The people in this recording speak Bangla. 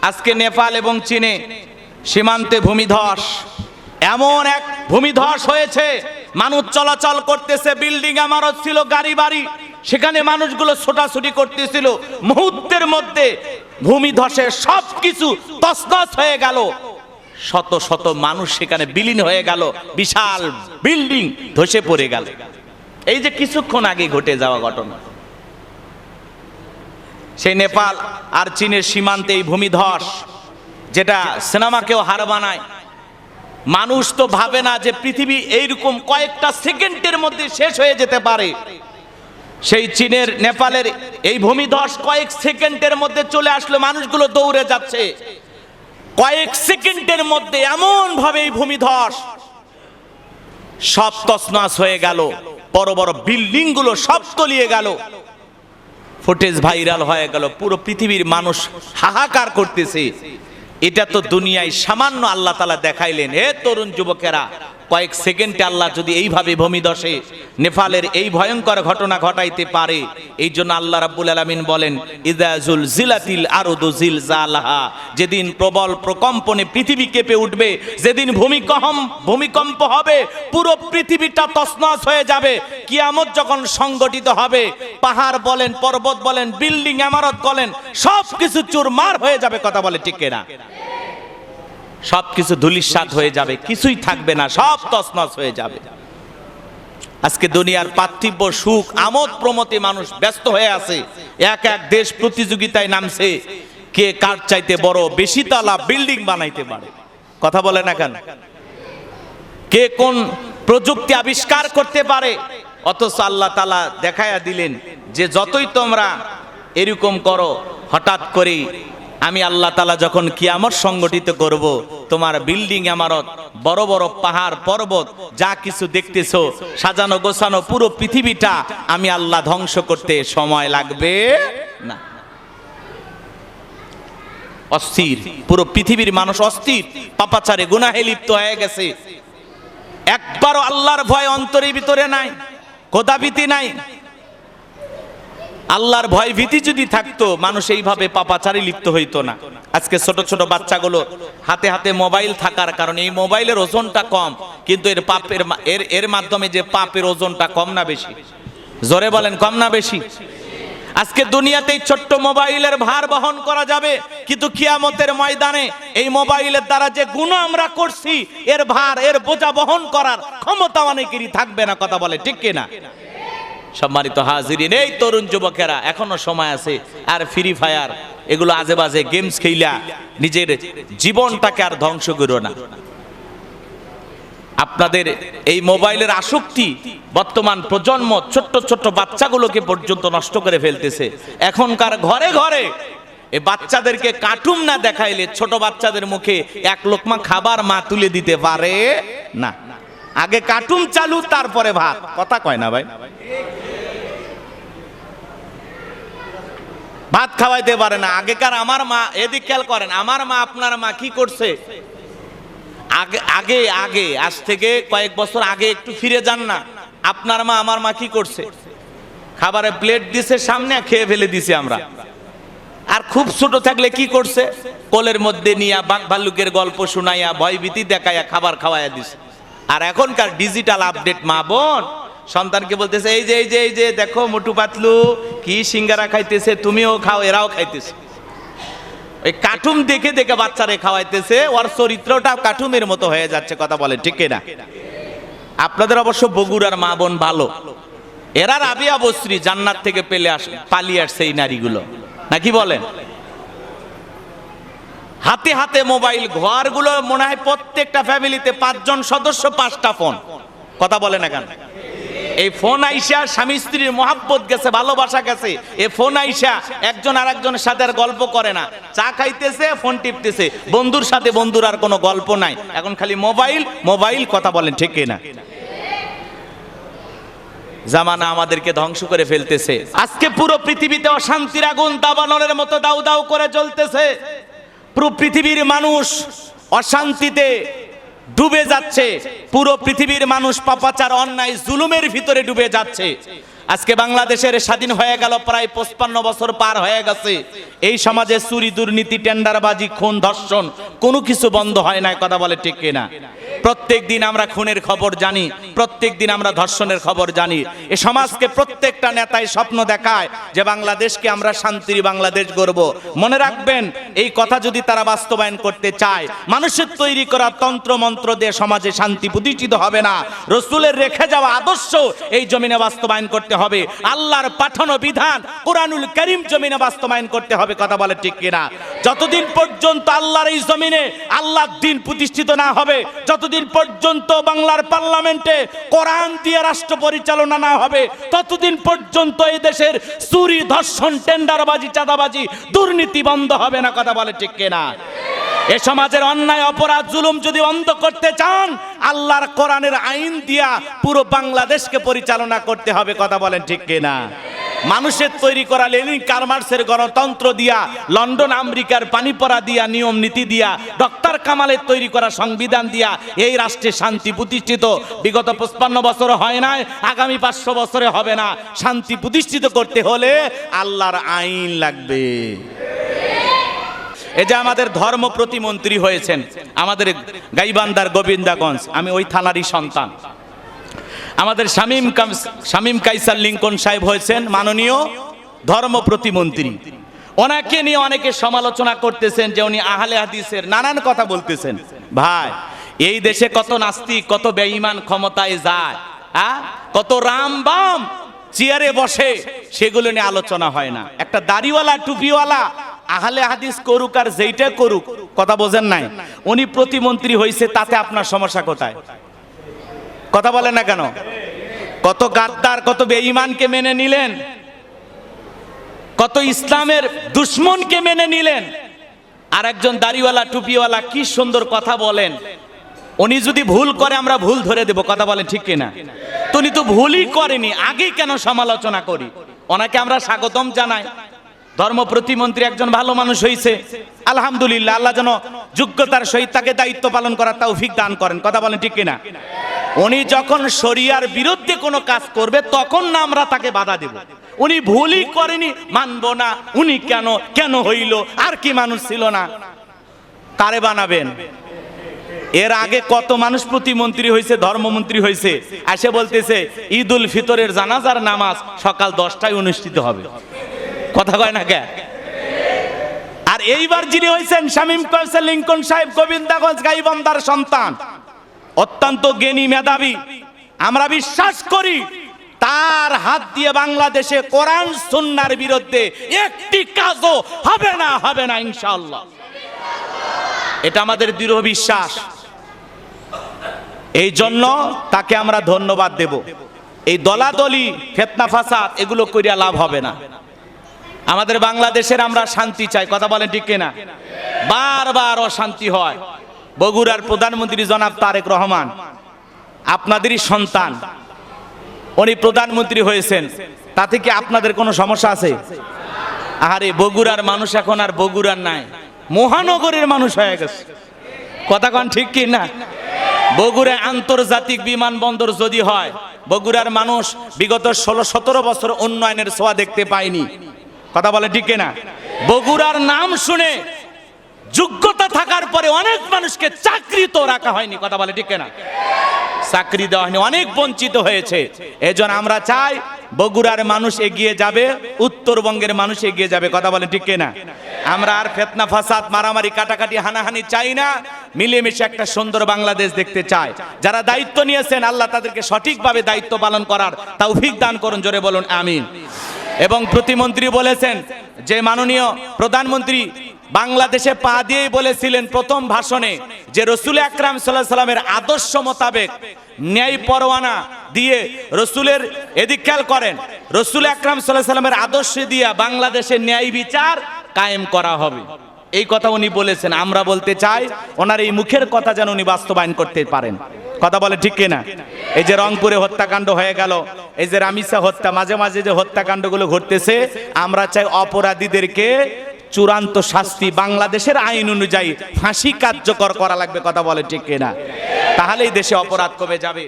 আজকে নেপাল এবং চীনে সীমান্তে ভূমিধস, এমন এক ভূমিধস হয়েছে, মানুষ চলাচল করতেছে, বিল্ডিং ইমারত ছিল, গাড়ি বাড়ি, সেখানে মানুষগুলো ছোটাছুটি করতেছিল, মুহূর্তের মধ্যে ভূমিধসে সবকিছু তছনছ হয়ে গেল, শত শত মানুষ সেখানে বিলীন হয়ে গেল, বিশাল বিল্ডিং ধসে পড়ে গেল। এই যে কিছুক্ষণ আগে ঘটে যাওয়া ঘটনা, সেই নেপাল আর চীনের সীমান্তে এই ভূমিধস, যেটা সিনেমাকেও হার বানায়। মানুষ তো ভাবে না যে পৃথিবী এইরকম কয়েকটা সেকেন্ডের মধ্যে শেষ হয়ে যেতে পারে। সেই চীনের নেপালের এই ভূমিধস কয়েক সেকেন্ডের মধ্যে চলে আসলো, মানুষগুলো দৌড়ে যাচ্ছে। কয়েক সেকেন্ডের মধ্যে এমন ভাবে এই ভূমিধস সব তছনছ হয়ে গেল, বড় বড় বিল্ডিং গুলো সব তলিয়ে গেল, ফুটেজ ভাইরাল হয়ে গেল, পুরো পৃথিবীর মানুষ হাহাকার করতেছে। এটা তো দুনিয়ায় সামান্য আল্লাহ তাআলা দেখাইলেন। হে তরুণ যুবকেরা, কয়েক সেকেন্ডে আল্লাহ যদি এইভাবে ভূমিধসে নেপালের এই ভয়ঙ্কর ঘটনা ঘটাইতে পারে, এই জন্য আল্লাহ রাব্বুল আলামিন বলেন, ইযা যুলজিলাতিল আরদু জিলজালাহা, যেদিন প্রবল প্রকম্পনে পৃথিবী কেঁপে উঠবে, যেদিন ভূমিকম্প হবে, পুরো পৃথিবীটা তছনছ হয়ে যাবে। কিয়ামত যখন সংগঠিত হবে, পাহাড় বলেন, পর্বত বলেন, বিল্ডিং ইমারত বলেন, সবকিছু চুরমার হয়ে যাবে। কথা বলে ঠিক কিনা? সবকিছু ধূলিসাৎ হয়ে যাবে, কিছুই থাকবে না, সব তছনছ হয়ে যাবে। আজকে দুনিয়ার পার্থিব সুখ আমোদ প্রমোদে মানুষ ব্যস্ত হয়ে আছে। এক এক দেশ প্রতিযোগিতায় নামছে, কে কার চাইতে বড় বেশি তলা বিল্ডিং বানাইতে পারে। কথা বলে না কেন? কে কোন প্রযুক্তি আবিষ্কার করতে পারে। অথচ আল্লাহ তাআলা দেখায়া দিলেন যে যতই তোমরা এরকম করো, হঠাৎ করেই আমি আল্লাহ তাআলা যখন কিয়ামত সংগঠিত করব, তোমার বিল্ডিং ইমারত, বড় বড় পাহাড় পর্বত, যা কিছু দেখতেছো সাজানো গোছানো পুরো পৃথিবীটা আমি আল্লাহ ধ্বংস করতে সময় লাগবে না। অস্থির, পুরো পৃথিবীর মানুষ অস্থির, পাপাচারে গুনাহে লিপ্ত হয়ে গেছে। একবারও আল্লাহর ভয় অন্তরের ভিতরে নাই, খোদাভীতি নাই। আল্লাহর ভয় ভীতি যদি থাকতো, মানুষ এইভাবে পাপাচারে লিপ্ত হইতো না। আজকে ছোট ছোট বাচ্চাগুলো হাতে হাতে মোবাইল থাকার কারণে এই মোবাইলের ওজনটা কম, কিন্তু এর মাধ্যমে যে পাপের ওজনটা কম না বেশি? জোরে বলেন, কম না বেশি? আজকে দুনিয়াতে ছোট্ট মোবাইলের ভার বহন করা যাবে, কিন্তু কিয়ামতের ময়দানে এই মোবাইলের দ্বারা যে গুনাহ আমরা করছি, এর ভার, এর বোঝা বহন করার ক্ষমতা অনেকেরই থাকবে না। কথা বলে ঠিক কিনা? সম্মানিত হাজিরিন, এই তরুণ যুবকেরা, এখনো সময় আছে। আর ফ্রি ফায়ার এগুলো আজে বাজে গেমস খেলা নিজের জীবনটাকে আর ধ্বংস করো না। আপনাদের এই মোবাইলের আসক্তি বর্তমান প্রজন্ম, ছোট্ট ছোট্ট বাচ্চাগুলোকে পর্যন্ত নষ্ট করে ফেলতেছে। এখনকার ঘরে ঘরে এই বাচ্চাদেরকে কার্টুন না দেখাইলে ছোট বাচ্চাদের মুখে এক লোকমা খাবার মা তুলে দিতে পারে না। আগে কার্টুন চালু, তারপরে ভাত। কথা কয় না ভাই? ভাত খাওয়াইতে পারে না। আগেকার আমার মা, এদিক খেয়াল করেন, আমার মা আপনার মা কি করছে? আগে আগে আজ থেকে কয়েক বছর আগে একটু ফিরে যান না, আপনার মা আমার মা কি করছে? খাবারের প্লেট দিছে সামনে, খেয়ে ফেলে দিছে আমরা। আর খুব ছোট থাকলে কি করছে? কোলের মধ্যে নিয়ে বাঘ ভাল্লুকের গল্প শোনাইয়া, ভয়ভীতি দেখাইয়া খাবার খাওয়াইয়া দিছে। আর এখনকার ডিজিটাল আপডেট মা বোন সন্তানকে বলতেছে, এই যে এই যে এই যে দেখো মোটু পাতলু কি সিঙ্গারা খাইতেছে, তুমিও খাও, এরাও খাইতেছে। ওই কার্টুন দেখে দেখে বাচ্চারে খাওয়াইতেছে, ওর চরিত্রটা কার্টুনের মতো হয়ে যাচ্ছে। কথা বলে ঠিক না? আপনাদের অবশ্য বগুড়ার মা বোন ভালো, এরা রাবিয়া বসরি জান্নাত থেকে পালিয়ে আসছে এই নারীগুলো, নাকি বলেন? হাতে হাতে মোবাইল, ঘরগুলো মনে হয় প্রত্যেকটা ফ্যামিলিতে 5 জন সদস্য 5টা ফোন। কথা বলে না কেন? এই ফোন আইসা স্বামী স্ত্রীর মহাব্বত গেছে, ভালোবাসা গেছে। এই ফোন আইসা একজন আর একজনের সাথে আর গল্প করে না, চা খাইতেছে, ফোন টিপতেছে, বন্ধুর সাথে বন্ধুর আর কোনো গল্প নাই, এখন খালি মোবাইল মোবাইল। কথা বলেন ঠিক না? জামানা আমাদেরকে ধ্বংস করে ফেলতেছে। আজকে পুরো পৃথিবীতে অশান্তির আগুন দাবানলের মতো দাউ দাউ করে জ্বলতেছে। পুরো পৃথিবীর মানুষ অশান্তিতে ডুবে যাচ্ছে, পুরো পৃথিবীর মানুষ পাপাচার, অন্যায়, জুলুমের ভিতরে ডুবে যাচ্ছে। আজকে বাংলাদেশের স্বাধীন হয়ে গেল, প্রায় 55 বছর পার হয়ে গেছে। এই সমাজে চুরি, দুর্নীতি, টেন্ডারবাজি, খুন, ধর্ষণ কোনো কিছু বন্ধ হয় না। কথা বলে ঠিক কিনা? প্রত্যেক দিন আমরা খুনের খবর জানি, প্রত্যেক দিন আমরা ধর্ষণের খবর জানি। এই সমাজকে প্রত্যেকটা নেতাই স্বপ্ন দেখায় যে বাংলাদেশকে আমরা শান্তির বাংলাদেশ গড়ব। মনে রাখবেন, এই কথা যদি তারা বাস্তবায়ন করতে চায়, মানুষের তৈরি করা তন্ত্র মন্ত্র দিয়ে সমাজে শান্তি প্রতিষ্ঠিত হবে না। রসুলের রেখে যাওয়া আদর্শ এই জমিনে বাস্তবায়ন করতে হবে। আল্লাহর পাঠানো বিধান কোরআনুল কারীম জমিনে বাস্তবায়ন করতে হবে। কথা বলে ঠিক কিনা? যতদিন পর্যন্ত আল্লাহর এই জমিনে আল্লাহর দ্বীন প্রতিষ্ঠিত না হবে, যতদিন পর্যন্ত বাংলার পার্লামেন্টে কোরআন দিয়ে রাষ্ট্র পরিচালনা না হবে, ততদিন পর্যন্ত এই দেশের চুরি, ধর্ষণ, টেন্ডারবাজি, চাঁদাবাজি, দুর্নীতি বন্ধ হবে না। কথা বলে ঠিক কিনা? এ সমাজের অন্যায়, অপরাধ, জুলুম যদি বন্ধ করতে চান, আল্লাহর কোরআনের আইন দিয়া পুরো বাংলাদেশকে পরিচালনা করতে হবে। কথা বলেন ঠিক কিনা? মানুষের তৈরি করা লেনিন কারমার্সের গণতন্ত্র দিয়া, লন্ডন আমেরিকার পানিপড়া দিয়া, নিয়ম নীতি দিয়া, ডক্টর কামালের তৈরি করা সংবিধান দিয়া এই রাষ্ট্রে শান্তি প্রতিষ্ঠিত বিগত 55 বছর হয় নাই, আগামী 500 বছরে হবে না। শান্তি প্রতিষ্ঠিত করতে হলে আল্লাহর আইন লাগবে। এই যে আমাদের ধর্ম প্রতিমন্ত্রী হয়েছেন আমাদের গাইবান্ধার গোবিন্দাগঞ্জ, আমি ওই থানারই সন্তান। আমাদের শামীম কাইসার লিঙ্কন সাহেব হয়েছেন মাননীয় ধর্ম প্রতিমন্ত্রী। ওনাকে নিয়ে অনেকে সমালোচনা করতেছেন যে উনি আহলে হাদিসের নানান কথা বলতেছেন। ভাই, এই দেশে কত নাস্তিক, কত বেঈমান ক্ষমতায় যায়, কত রাম বাম চেয়ারে বসে, সেগুলো নিয়ে আলোচনা হয় না। একটা দাড়িওয়ালা, টুপিওয়ালা আহলে হাদিস করুক আর যেইটা করুক, কথা বোঝেন নাই, উনি প্রতিমন্ত্রী হয়েছে, তাতে আপনার সমস্যা কোথায়? কথা বলেন না কেন? কত গাদ্দার, কত বেঈমানকে মেনে নিলেন, কত ইসলামের দুশ্মনকে মেনে নিলেন। আর একজন দাড়িওয়ালা, টুপিওয়ালা কি সুন্দর কথা বলেন। উনি যদি ভুল করে আমরা ভুল ধরে দেব। কথা বলেন ঠিক কিনা? উনি তো ভুলই করেনি, আগেই কেন সমালোচনা করি? ওনাকে আমরা স্বাগতম জানাই। ধর্ম প্রতিমন্ত্রী একজন ভালো মানুষ হয়েছে, আলহামদুলিল্লাহ। আল্লাহ যেন যোগ্যতার সহিত তাকে দায়িত্ব পালন করার তৌফিক দান করেন। কথা বলেন ঠিক কিনা? উনি যখন শরিয়ার বিরুদ্ধে কোনো কাজ করবে, তখন না আমরা তাকে বাধা দেব। উনি ভুলই করেনি, মানবো না। উনি কেন হইল, আর কি মানুষ ছিল না? কারে বানাবেন? এর আগে কত মানুষ প্রতিমন্ত্রী হয়েছে, ধর্মমন্ত্রী হয়েছে, এসে বলতেছে ঈদ উল ফিতরের জানাজার নামাজ সকাল 10টায় অনুষ্ঠিত হবে। কথা কয় না কে? আর এইবার যিনি হয়েছেন শামীম কাইসার লিঙ্কন সাহেব, গোবিন্দাগঞ্জ গাইবান্ধার সন্তান, অত্যন্ত জ্ঞানী, মেধাবী। আমরা বিশ্বাস করি তার হাত দিয়ে বাংলাদেশে কোরআন সুন্নাহর বিরুদ্ধে একটি কাজও হবে না, হবে না ইনশাআল্লাহ। এটা আমাদের দৃঢ় বিশ্বাস। এই জন্য তাকে আমরা ধন্যবাদ দেব। এই দলাদলি, ফিতনা ফাসাদ এগুলো কইরা লাভ হবে না। আমাদের বাংলাদেশের আমরা শান্তি চাই। কথা বলেন ঠিক কিনা? বারবার অশান্তি হয়। বগুড়ার প্রধানমন্ত্রী জনাব তারেক রহমান আপনাদেরই সন্তান, উনি প্রধানমন্ত্রী হয়েছেন, তাতে কি আপনাদের কোনো সমস্যা আছে? আরে বগুড়ার মানুষ এখন আর বগুড়ার নাই, মহানগরের মানুষ হয়ে গেছে। কথা কন ঠিক কি না? বগুড়ায় আন্তর্জাতিক বিমানবন্দর যদি হয়, বগুড়ার মানুষ বিগত 16-17 বছর উন্নয়নের ছোঁয়া দেখতে পায়নি। কথা বলে ঠিক না? বগুড়ার নাম শুনে যোগ্যতা থাকার পরে অনেক মানুষকে চাকরি তো রাখা হয়নি। কথা বলে ঠিক না? চাকরি দেওয়া হয়নি, অনেক বঞ্চিত হয়েছে। এজন্য আমরা চাই বগুড়ার মানুষ এগিয়ে যাবে, উত্তরবঙ্গের মানুষ এগিয়ে যাবে। কথা বলে ঠিক না? আমরা আর ফিতনা ফাসাদ, মারামারি, কাটাকাটি, হানাহানি চাই না। মিলেমিশে একটা সুন্দর বাংলাদেশ দেখতে চাই। যারা দায়িত্ব নিয়েছেন, আল্লাহ তাদেরকে সঠিকভাবে দায়িত্ব পালন করার তৌফিক দান করুন। জোরে বলুন আমিন। এবং প্রতিমন্ত্রী বলেছেন যে মাননীয় প্রধানমন্ত্রী বাংলাদেশে পা দিয়েই বলেছিলেন প্রথম ভাষণে যে রসুল আকরাম সাল্লাল্লাহু আলাইহি সাল্লামের আদর্শ মোতাবেক ন্যায় পরোয়ানা দিয়ে রসুলের এদিক খেয়াল করেন, রসুল আকরাম সাল্লাল্লাহু আলাইহি সাল্লামের আদর্শ দিয়ে বাংলাদেশের ন্যায় বিচার কায়েম করা হবে। এই কথা উনি বলেছেন। আমরা বলতে চাই ওনার এই মুখের কথা যেন উনি বাস্তবায়ন করতে পারেন। কথা বলে ঠিক কিনা? এই যে রংপুরে হত্যাকাণ্ড হয়ে গেল, এই যে রামিসা হত্যা, মাঝে মাঝে যে হত্যাকাণ্ডগুলো ঘটতেছে, আমরা চাই অপরাধীদেরকে চূড়ান্ত শাস্তি বাংলাদেশের আইন অনুযায়ী ফাঁসি কার্যকর করা লাগবে। কথা বলে ঠিক কিনা? তাহলেই দেশে অপরাধ কমে যাবে।